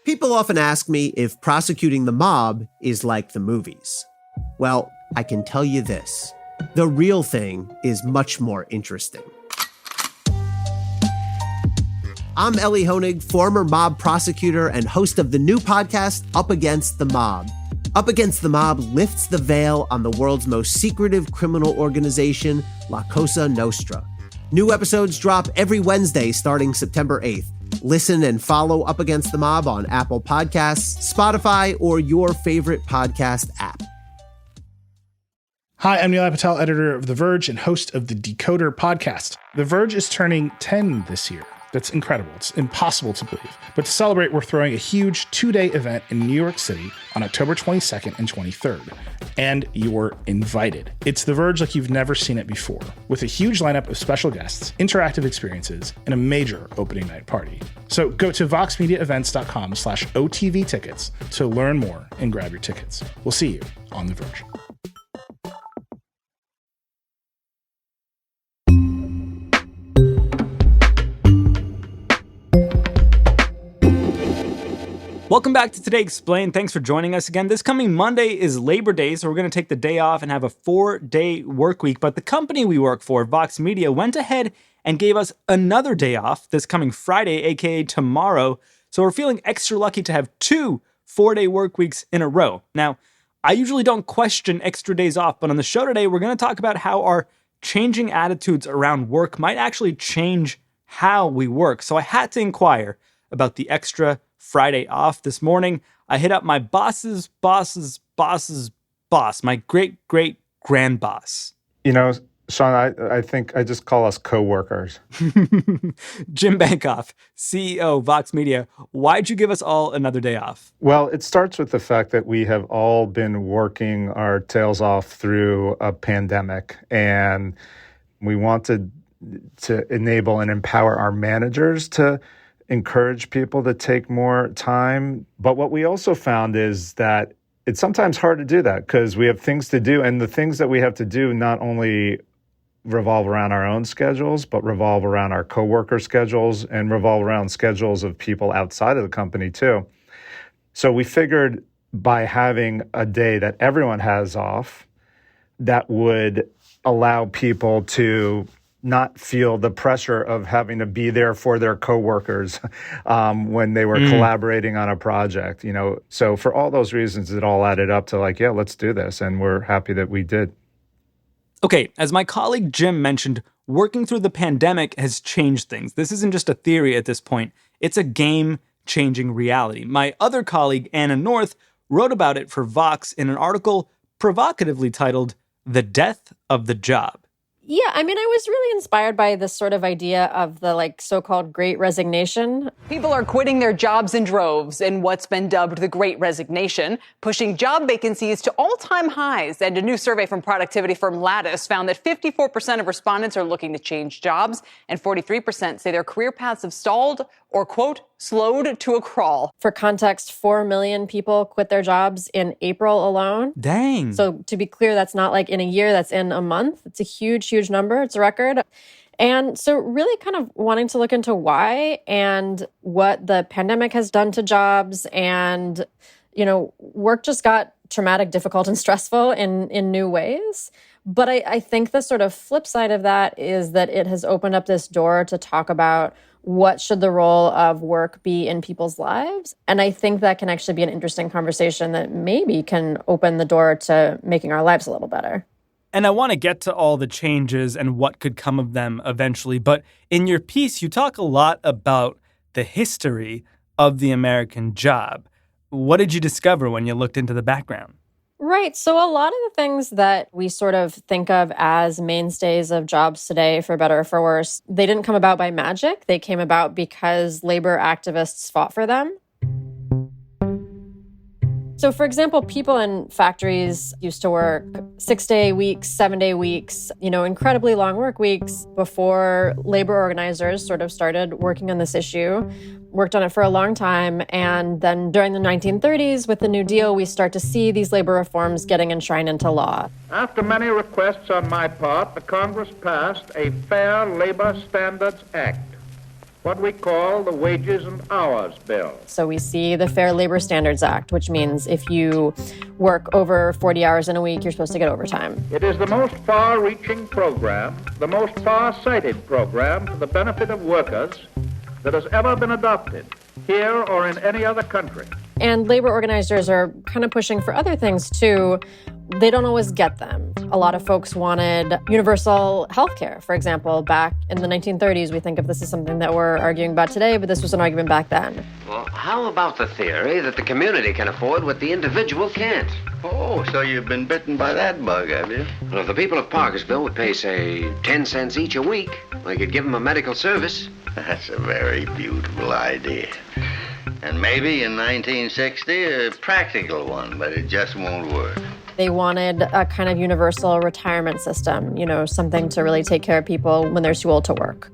People often ask me if prosecuting the mob is like the movies. Well, I can tell you this. The real thing is much more interesting. I'm Ellie Honig, former mob prosecutor and host of the new podcast, Up Against the Mob. Up Against the Mob lifts the veil on the world's most secretive criminal organization, La Cosa Nostra. New episodes drop every Wednesday starting September 8th. Listen and follow Up Against the Mob on Apple Podcasts, Spotify, or your favorite podcast app. Hi, I'm Neil Patel, editor of The Verge and host of the Decoder podcast. The Verge is turning 10 this year. That's incredible. It's impossible to believe. But to celebrate, we're throwing a huge 2-day event in New York City on October 22nd and 23rd. And you're invited. It's The Verge like you've never seen it before, with a huge lineup of special guests, interactive experiences, and a major opening night party. So go to voxmediaevents.com/OTV tickets to learn more and grab your tickets. We'll see you on The Verge. Welcome back to Today Explained. Thanks for joining us again. This coming Monday is Labor Day, so we're going to take the day off and have a 4-day work week. But the company we work for, Vox Media, went ahead and gave us another day off this coming Friday, aka tomorrow. So we're feeling extra lucky to have 2 4-day work weeks in a row. Now, I usually don't question extra days off, but on the show today, we're going to talk about how our changing attitudes around work might actually change how we work. So I had to inquire about the extra Friday off. This morning, I hit up my boss's boss, my great-great-grand boss. You know, Sean, I think I just call us co-workers. Jim Bankoff, CEO, Vox Media. Why'd you give us all another day off? Well, it starts with the fact that we have all been working our tails off through a pandemic, and we wanted to enable and empower our managers to encourage people to take more time. But what we also found is that it's sometimes hard to do that because we have things to do, and the things that we have to do not only revolve around our own schedules, but revolve around our coworker schedules and revolve around schedules of people outside of the company too. So we figured by having a day that everyone has off, that would allow people to not feel the pressure of having to be there for their coworkers when they were collaborating on a project, you know. So for all those reasons, it all added up to like, yeah, let's do this. And we're happy that we did. Okay, as my colleague Jim mentioned, working through the pandemic has changed things. This isn't just a theory at this point. It's a game-changing reality. My other colleague, Anna North, wrote about it for Vox in an article provocatively titled, "The Death of the Job." Yeah, I mean, I was really inspired by this sort of idea of the so-called Great Resignation. People are quitting their jobs in droves in what's been dubbed the Great Resignation, pushing job vacancies to all-time highs. And a new survey from productivity firm Lattice found that 54% of respondents are looking to change jobs, and 43% say their career paths have stalled or, quote, slowed to a crawl. For context, 4 million people quit their jobs in April alone. Dang. So to be clear, that's not like in a year, that's in a month. It's a huge, huge number. It's a record. And so really kind of wanting to look into why and what the pandemic has done to jobs. And, you know, work just got traumatic, difficult, and stressful in new ways. But I think the sort of flip side of that is that it has opened up this door to talk about what should the role of work be in people's lives. And I think that can actually be an interesting conversation that maybe can open the door to making our lives a little better. And I want to get to all the changes and what could come of them eventually. But in your piece, you talk a lot about the history of the American job. What did you discover when you looked into the background? Right. So a lot of the things that we sort of think of as mainstays of jobs today, for better or for worse, they didn't come about by magic. They came about because labor activists fought for them. So, for example, people in factories used to work 6-day weeks, 7-day weeks, incredibly long work weeks before labor organizers sort of started working on this issue, worked on it for a long time. And then during the 1930s, with the New Deal, we start to see these labor reforms getting enshrined into law. After many requests on my part, the Congress passed a Fair Labor Standards Act, what we call the Wages and Hours Bill. So we see the Fair Labor Standards Act, which means if you work over 40 hours in a week, you're supposed to get overtime. It is the most far-reaching program, the most far-sighted program for the benefit of workers that has ever been adopted here or in any other country. And labor organizers are kind of pushing for other things too. They don't always get them. A lot of folks wanted universal health care, for example. Back in the 1930s, we think of this as something that we're arguing about today, but this was an argument back then. Well, how about the theory that the community can afford what the individual can't? Oh, so you've been bitten by that bug, have you? Well, if the people of Parkersville would pay, say, 10 cents each a week, we could give them a medical service. That's a very beautiful idea. And maybe in 1960, a practical one, but it just won't work. They wanted a kind of universal retirement system, something to really take care of people when they're too old to work.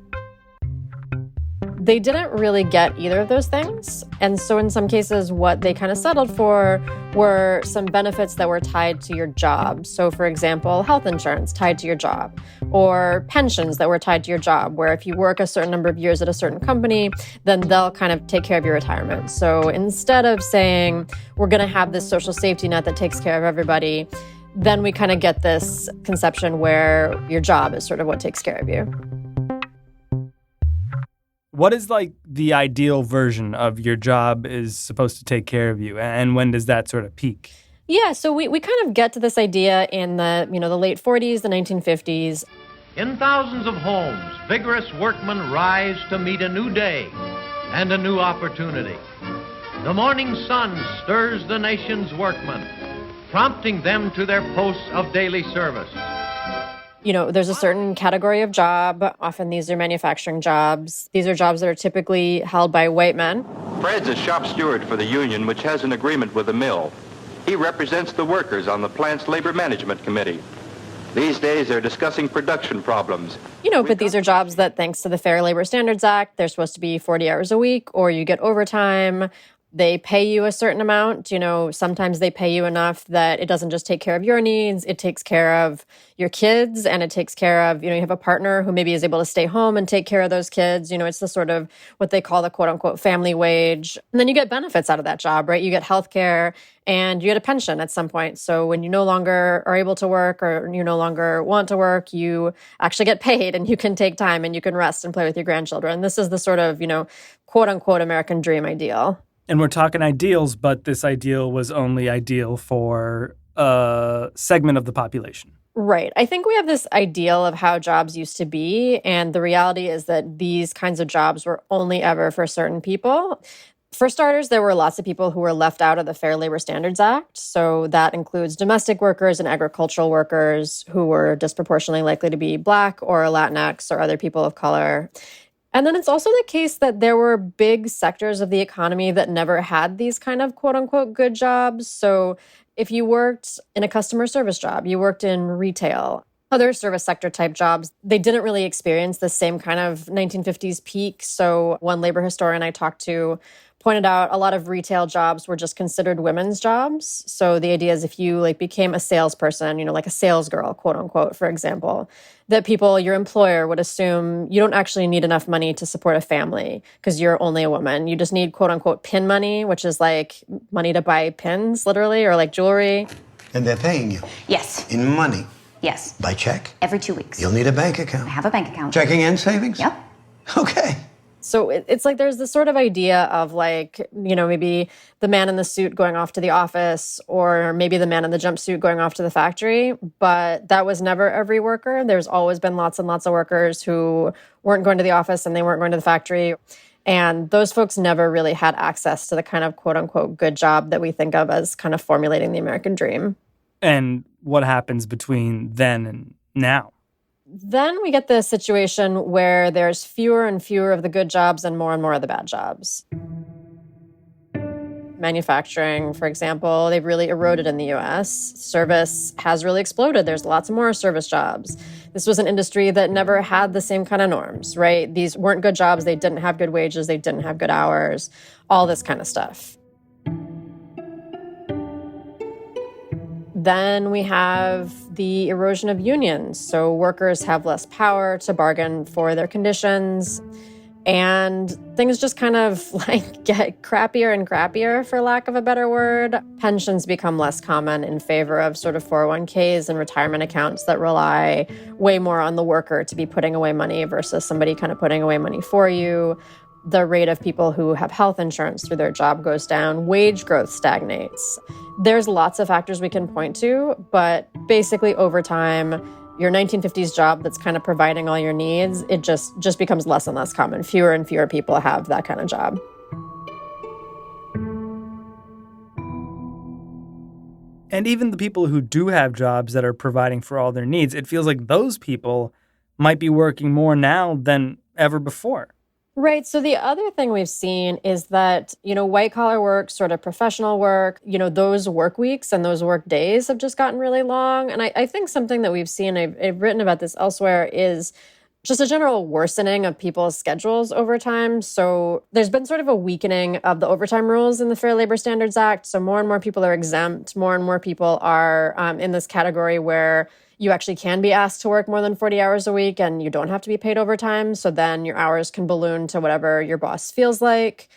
They didn't really get either of those things. And so in some cases, what they kind of settled for were some benefits that were tied to your job. So for example, health insurance tied to your job, or pensions that were tied to your job, where if you work a certain number of years at a certain company, then they'll kind of take care of your retirement. So instead of saying, we're going to have this social safety net that takes care of everybody, then we kind of get this conception where your job is sort of what takes care of you. What is like the ideal version of your job is supposed to take care of you? And when does that sort of peak? Yeah, so we kind of get to this idea in the late 40s, the 1950s. In thousands of homes, vigorous workmen rise to meet a new day and a new opportunity. The morning sun stirs the nation's workmen, prompting them to their posts of daily service. There's a certain category of job. Often these are manufacturing jobs. These are jobs that are typically held by white men. Fred's a shop steward for the union, which has an agreement with the mill. He represents the workers on the plant's labor management committee. These days, they're discussing production problems. But these are jobs that, thanks to the Fair Labor Standards Act, they're supposed to be 40 hours a week, or you get overtime. They pay you a certain amount. Sometimes they pay you enough that it doesn't just take care of your needs. It takes care of your kids, and it takes care of, you have a partner who maybe is able to stay home and take care of those kids. It's the sort of what they call the quote unquote family wage. And then you get benefits out of that job, right? You get health care and you get a pension at some point. So when you no longer are able to work or you no longer want to work, you actually get paid and you can take time and you can rest and play with your grandchildren. This is the sort of, quote unquote American dream ideal. And we're talking ideals, but this ideal was only ideal for a segment of the population. Right. I think we have this ideal of how jobs used to be, and the reality is that these kinds of jobs were only ever for certain people. For starters, there were lots of people who were left out of the Fair Labor Standards Act. So that includes domestic workers and agricultural workers who were disproportionately likely to be Black or Latinx or other people of color. And then it's also the case that there were big sectors of the economy that never had these kind of quote unquote good jobs. So if you worked in a customer service job, you worked in retail, other service sector type jobs, they didn't really experience the same kind of 1950s peak. So one labor historian I talked to pointed out a lot of retail jobs were just considered women's jobs. So the idea is if you became a salesperson, like a sales girl, quote unquote, for example, that your employer would assume you don't actually need enough money to support a family because you're only a woman. You just need quote unquote pin money, which is like money to buy pins, literally, or like jewelry. And they're paying you? Yes. In money? Yes. By check? Every 2 weeks. You'll need a bank account. I have a bank account. Checking and savings? Yep. Okay. So it's like there's this sort of idea of maybe the man in the suit going off to the office or maybe the man in the jumpsuit going off to the factory. But that was never every worker. There's always been lots and lots of workers who weren't going to the office and they weren't going to the factory. And those folks never really had access to the kind of quote unquote good job that we think of as kind of formulating the American dream. And what happens between then and now? Then we get the situation where there's fewer and fewer of the good jobs and more of the bad jobs. Manufacturing, for example, they've really eroded in the U.S. Service has really exploded. There's lots more service jobs. This was an industry that never had the same kind of norms, right? These weren't good jobs. They didn't have good wages. They didn't have good hours, all this kind of stuff. Then we have the erosion of unions. So workers have less power to bargain for their conditions. And things just kind of like get crappier and crappier, for lack of a better word. Pensions become less common in favor of sort of 401ks and retirement accounts that rely way more on the worker to be putting away money versus somebody kind of putting away money for you. The rate of people who have health insurance through their job goes down. Wage growth stagnates. There's lots of factors we can point to, but basically over time, your 1950s job that's kind of providing all your needs, it just becomes less and less common. Fewer and fewer people have that kind of job. And even the people who do have jobs that are providing for all their needs, it feels like those people might be working more now than ever before. Right. So the other thing we've seen is that, white collar work, sort of professional work, those work weeks and those work days have just gotten really long. And I think something that we've seen, I've written about this elsewhere, is just a general worsening of people's schedules over time. So there's been sort of a weakening of the overtime rules in the Fair Labor Standards Act. So more and more people are exempt. More and more people are in this category where you actually can be asked to work more than 40 hours a week and you don't have to be paid overtime. So then your hours can balloon to whatever your boss feels like.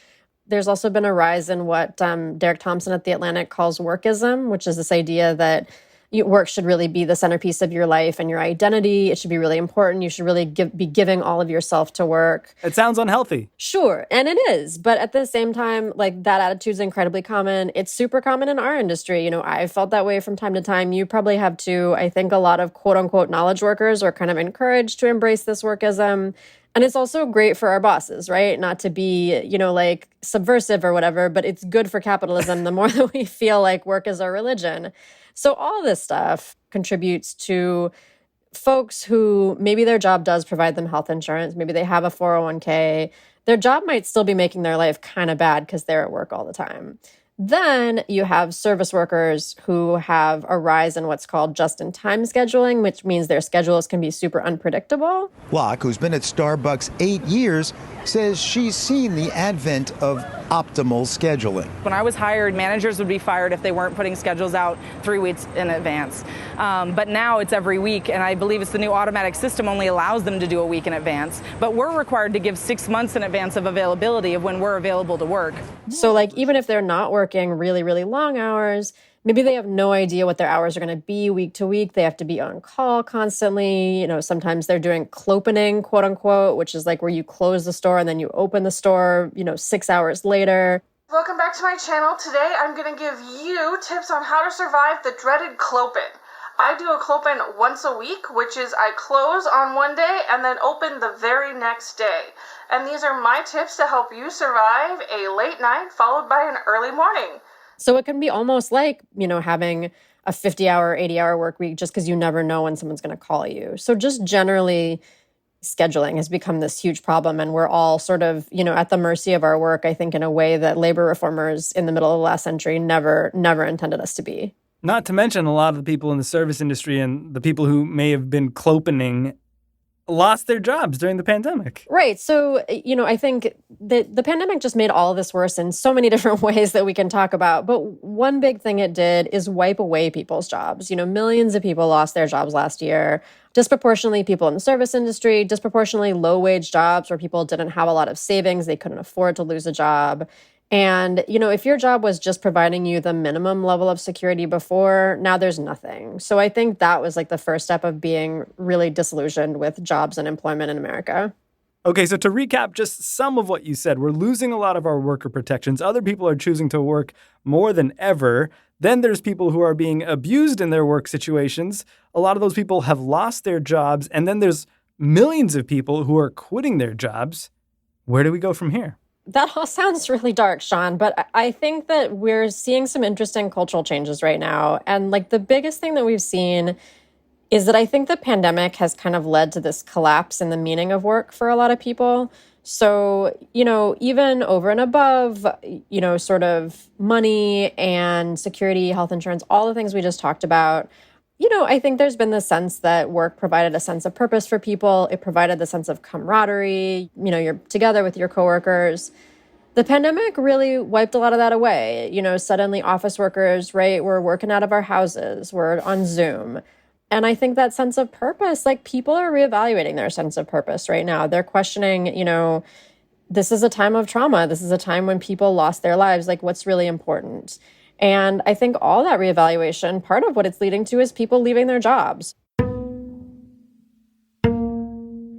There's also been a rise in what Derek Thompson at The Atlantic calls workism, which is this idea that work should really be the centerpiece of your life and your identity. It should be really important. You should really be giving all of yourself to work. It sounds unhealthy. Sure, and it is. But at the same time, like, that attitude is incredibly common. It's super common in our industry. I've felt that way from time to time. You probably have too. I think a lot of quote unquote knowledge workers are kind of encouraged to embrace this workism. And it's also great for our bosses, right? Not to be, like subversive or whatever, but it's good for capitalism the more that we feel like work is our religion. So all this stuff contributes to folks who maybe their job does provide them health insurance. Maybe they have a 401k. Their job might still be making their life kind of bad because they're at work all the time. Then you have service workers who have a rise in what's called just-in-time scheduling, which means their schedules can be super unpredictable. Locke, who's been at Starbucks 8 years, says she's seen the advent of optimal scheduling. When I was hired, managers would be fired if they weren't putting schedules out 3 weeks in advance. But now it's every week, and I believe it's the new automatic system only allows them to do a week in advance. But we're required to give 6 months in advance of availability of when we're available to work. So even if they're not working really, really long hours, maybe they have no idea what their hours are going to be week to week. They have to be on call constantly. Sometimes they're doing clopening, quote unquote, which is like where you close the store and then you open the store, 6 hours later. Welcome back to my channel. Today I'm going to give you tips on how to survive the dreaded clopen. I do a clopen once a week, which is I close on one day and then open the very next day. And these are my tips to help you survive a late night followed by an early morning. So it can be almost like, having a 50-hour, 80-hour work week just because you never know when someone's going to call you. So just generally, scheduling has become this huge problem, and we're all sort of, at the mercy of our work, I think, in a way that labor reformers in the middle of the last century never intended us to be. Not to mention a lot of the people in the service industry and the people who may have been clopening lost their jobs during the pandemic. Right. So, I think that the pandemic just made all of this worse in so many different ways that we can talk about. But one big thing it did is wipe away people's jobs. Millions of people lost their jobs last year. Disproportionately people in the service industry, disproportionately low-wage jobs where people didn't have a lot of savings. They couldn't afford to lose a job. And, if your job was just providing you the minimum level of security before, now there's nothing. So I think that was like the first step of being really disillusioned with jobs and employment in America. Okay, so to recap just some of what you said, we're losing a lot of our worker protections. Other people are choosing to work more than ever. Then there's people who are being abused in their work situations. A lot of those people have lost their jobs. And then there's millions of people who are quitting their jobs. Where do we go from here? That all sounds really dark, Sean, but I think that we're seeing some interesting cultural changes right now. And the biggest thing that we've seen is that I think the pandemic has kind of led to this collapse in the meaning of work for a lot of people. So, even over and above, sort of money and security, health insurance, all the things we just talked about, I think there's been this sense that work provided a sense of purpose for people. It provided the sense of camaraderie. You're together with your coworkers. The pandemic really wiped a lot of that away. Suddenly office workers, right, we're working out of our houses. We're on Zoom. And I think that sense of purpose, people are reevaluating their sense of purpose right now. They're questioning, this is a time of trauma. This is a time when people lost their lives. Like, what's really important? And I think all that reevaluation, part of what it's leading to is people leaving their jobs.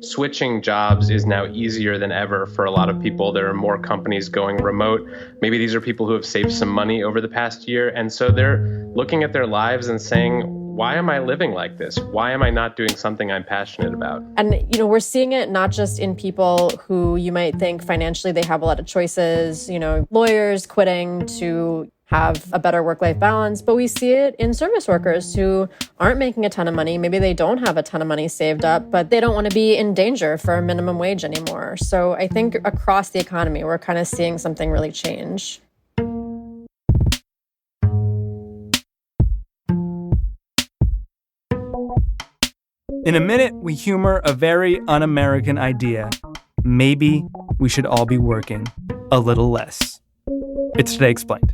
Switching jobs is now easier than ever for a lot of people. There are more companies going remote. Maybe these are people who have saved some money over the past year. And so they're looking at their lives and saying, why am I living like this? Why am I not doing something I'm passionate about? And, we're seeing it not just in people who you might think financially they have a lot of choices, lawyers quitting to have a better work-life balance, but we see it in service workers who aren't making a ton of money. Maybe they don't have a ton of money saved up, but they don't want to be in danger for a minimum wage anymore. So I think across the economy, we're kind of seeing something really change. In a minute, we humor a very un-American idea. Maybe we should all be working a little less. It's Today Explained.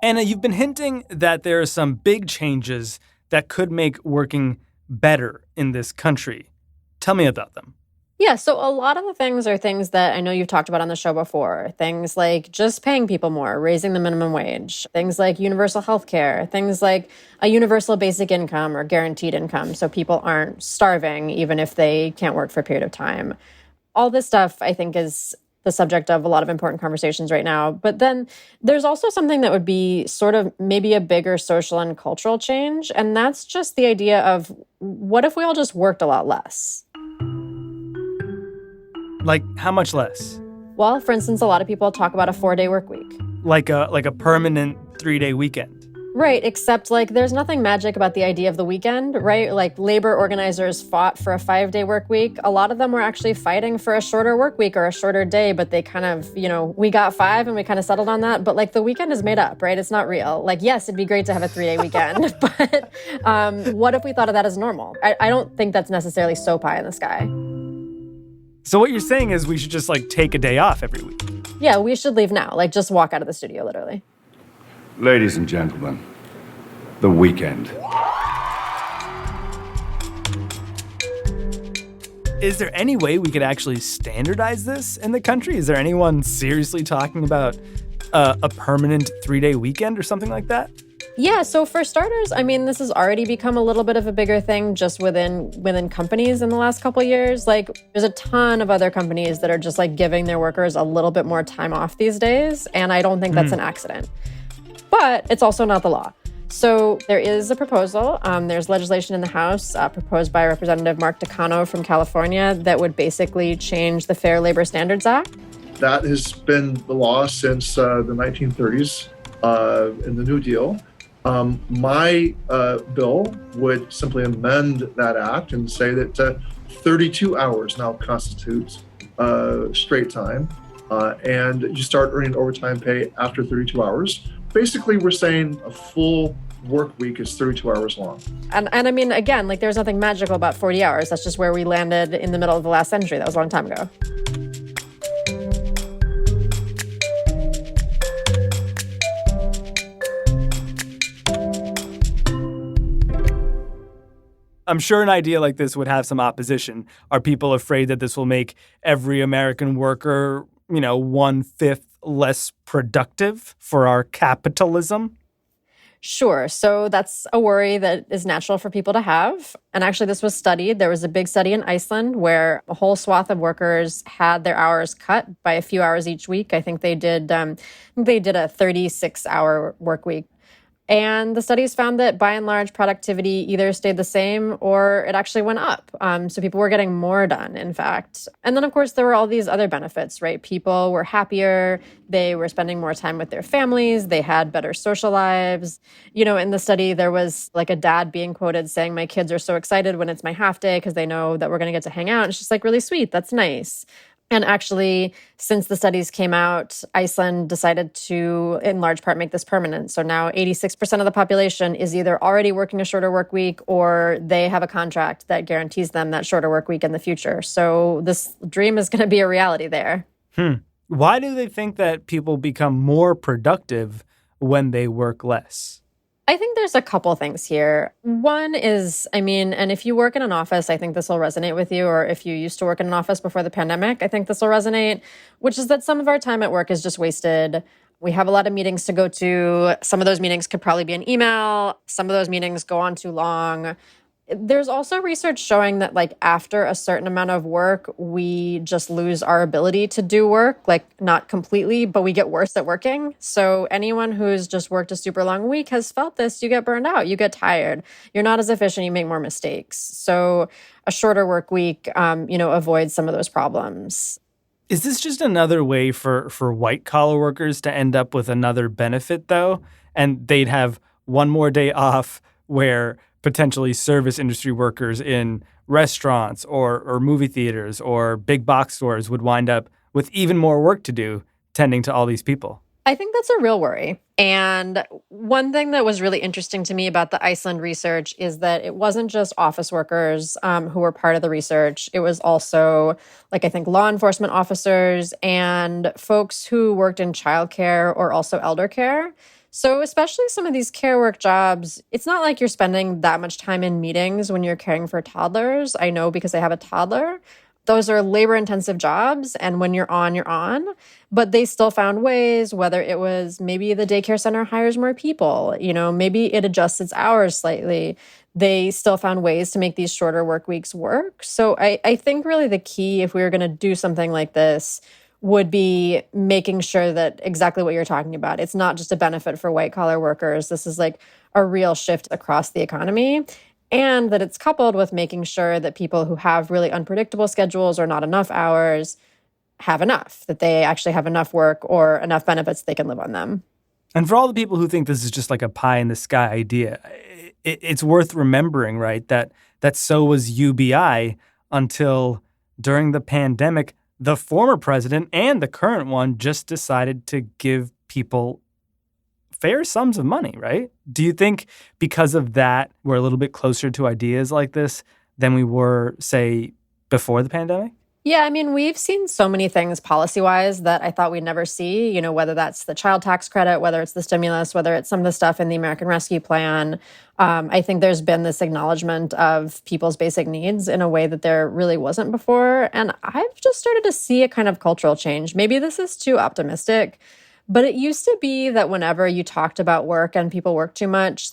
Anna, you've been hinting that there are some big changes that could make working better in this country. Tell me about them. Yeah, so a lot of the things are things that I know you've talked about on the show before. Things like just paying people more, raising the minimum wage, things like universal health care, things like a universal basic income or guaranteed income so people aren't starving even if they can't work for a period of time. All this stuff, I think, is the subject of a lot of important conversations right now. But then there's also something that would be sort of maybe a bigger social and cultural change, and that's just the idea of what if we all just worked a lot less? Like, how much less? Well, for instance, a lot of people talk about a 4-day work week. Like a permanent 3-day weekend. Right, except there's nothing magic about the idea of the weekend, right? Like labor organizers fought for a 5-day work week. A lot of them were actually fighting for a shorter work week or a shorter day, but they kind of, we got 5 and we kind of settled on that. But the weekend is made up, right? It's not real. Yes, it'd be great to have a 3-day weekend, but what if we thought of that as normal? I don't think that's necessarily so pie in the sky. So what you're saying is we should just take a day off every week. Yeah, we should leave now. Just walk out of the studio, literally. Ladies and gentlemen, the weekend. Is there any way we could actually standardize this in the country? Is there anyone seriously talking about a permanent 3-day weekend or something like that? Yeah, so for starters, this has already become a little bit of a bigger thing just within companies in the last couple of years. There's a ton of other companies that are just giving their workers a little bit more time off these days, and I don't think that's an accident. But it's also not the law. So there is a proposal. There's legislation in the House proposed by Representative Mark Takano from California that would basically change the Fair Labor Standards Act. That has been the law since the 1930s in the New Deal. My bill would simply amend that act and say that 32 hours now constitutes straight time, and you start earning overtime pay after 32 hours. Basically, we're saying a full work week is 32 hours long. And again, there's nothing magical about 40 hours. That's just where we landed in the middle of the last century. That was a long time ago. I'm sure an idea like this would have some opposition. Are people afraid that this will make every American worker, 1/5 less productive for our capitalism? Sure. So that's a worry that is natural for people to have. And actually, this was studied. There was a big study in Iceland where a whole swath of workers had their hours cut by a few hours each week. I think they did a 36-hour work week. And the studies found that by and large, productivity either stayed the same or it actually went up. So people were getting more done, in fact. And then, of course, there were all these other benefits, right? People were happier. They were spending more time with their families. They had better social lives. In the study, there was a dad being quoted saying, "My kids are so excited when it's my half day because they know that we're going to get to hang out." And it's just really sweet. That's nice. And actually, since the studies came out, Iceland decided to, in large part, make this permanent. So now 86% of the population is either already working a shorter work week or they have a contract that guarantees them that shorter work week in the future. So this dream is going to be a reality there. Why do they think that people become more productive when they work less? I think there's a couple things here. One is, and if you work in an office, I think this will resonate with you, or if you used to work in an office before the pandemic, I think this will resonate, which is that some of our time at work is just wasted. We have a lot of meetings to go to. Some of those meetings could probably be an email. Some of those meetings go on too long. There's also research showing that after a certain amount of work, we just lose our ability to do work, not completely, but we get worse at working. So anyone who's just worked a super long week has felt this. You get burned out, you get tired, you're not as efficient, you make more mistakes. So a shorter work week, avoids some of those problems. Is this just another way for white collar workers to end up with another benefit though? And they'd have one more day off where potentially service industry workers in restaurants or movie theaters or big box stores would wind up with even more work to do tending to all these people? I think that's a real worry. And one thing that was really interesting to me about the Iceland research is that it wasn't just office workers who were part of the research. It was also, I think, law enforcement officers and folks who worked in childcare or also elder care. So especially some of these care work jobs, it's not like you're spending that much time in meetings when you're caring for toddlers. I know because I have a toddler. Those are labor-intensive jobs, and when you're on. But they still found ways, whether it was maybe the daycare center hires more people, maybe it adjusts its hours slightly. They still found ways to make these shorter work weeks work. So I think really the key, if we were going to do something like this, would be making sure that exactly what you're talking about. It's not just a benefit for white collar workers. This is a real shift across the economy. And that it's coupled with making sure that people who have really unpredictable schedules or not enough hours have enough, that they actually have enough work or enough benefits they can live on them. And for all the people who think this is just like a pie in the sky idea, it's worth remembering, right, that so was UBI until during the pandemic, the former president and the current one just decided to give people fair sums of money, right? Do you think because of that, we're a little bit closer to ideas like this than we were, say, before the pandemic? Yeah, we've seen so many things policy-wise that I thought we'd never see, whether that's the child tax credit, whether it's the stimulus, whether it's some of the stuff in the American Rescue Plan. I think there's been this acknowledgement of people's basic needs in a way that there really wasn't before. And I've just started to see a kind of cultural change. Maybe this is too optimistic, but it used to be that whenever you talked about work and people work too much,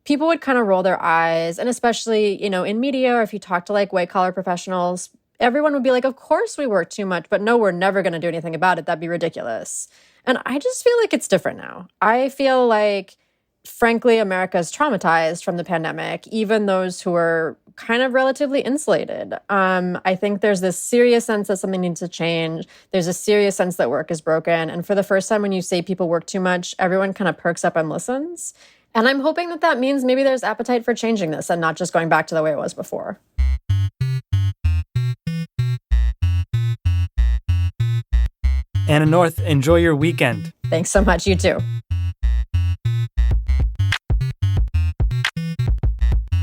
people would kind of roll their eyes. And especially, in media, or if you talk to white collar professionals, everyone would be like, of course we work too much, but no, we're never going to do anything about it. That'd be ridiculous. And I just feel like it's different now. I feel like, frankly, America's traumatized from the pandemic, even those who are kind of relatively insulated. I think there's this serious sense that something needs to change. There's a serious sense that work is broken. And for the first time, when you say people work too much, everyone kind of perks up and listens. And I'm hoping that means maybe there's appetite for changing this and not just going back to the way it was before. Anna North, enjoy your weekend. Thanks so much. You too.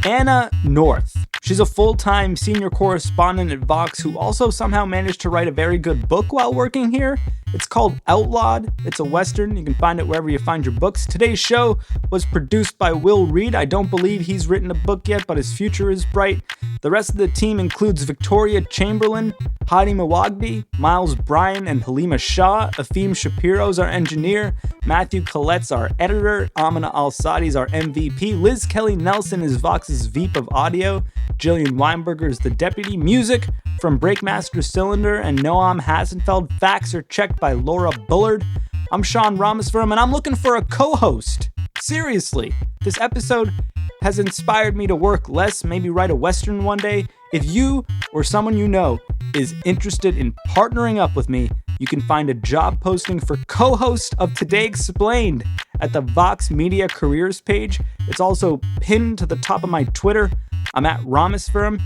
Anna North. She's a full-time senior correspondent at Vox who also somehow managed to write a very good book while working here. It's called Outlawed. It's a Western. You can find it wherever you find your books. Today's show was produced by Will Reed. I don't believe he's written a book yet, but his future is bright. The rest of the team includes Victoria Chamberlain, Heidi Mawagdi, Miles Bryan, and Halima Shah. Afim Shapiro's our engineer. Matthew Collette's our editor. Amina Al-Sadi's our MVP. Liz Kelly Nelson is Vox's VP of Audio. Jillian Weinberger is the deputy. Music from Breakmaster Cylinder and Noam Hasenfeld. Facts are checked by Laura Bullard. I'm Sean Rameswaram, and I'm looking for a co-host. Seriously, this episode has inspired me to work less, maybe write a Western one day. If you or someone you know is interested in partnering up with me, you can find a job posting for co-host of Today Explained at the Vox Media Careers page. It's also pinned to the top of my Twitter. I'm at Rameswaram.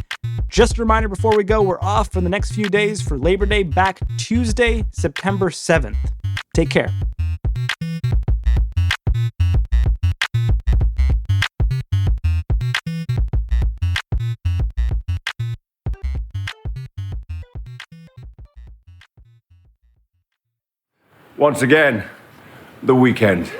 Just a reminder before we go, we're off for the next few days for Labor Day, back Tuesday, September 7th. Take care. Once again, the weekend.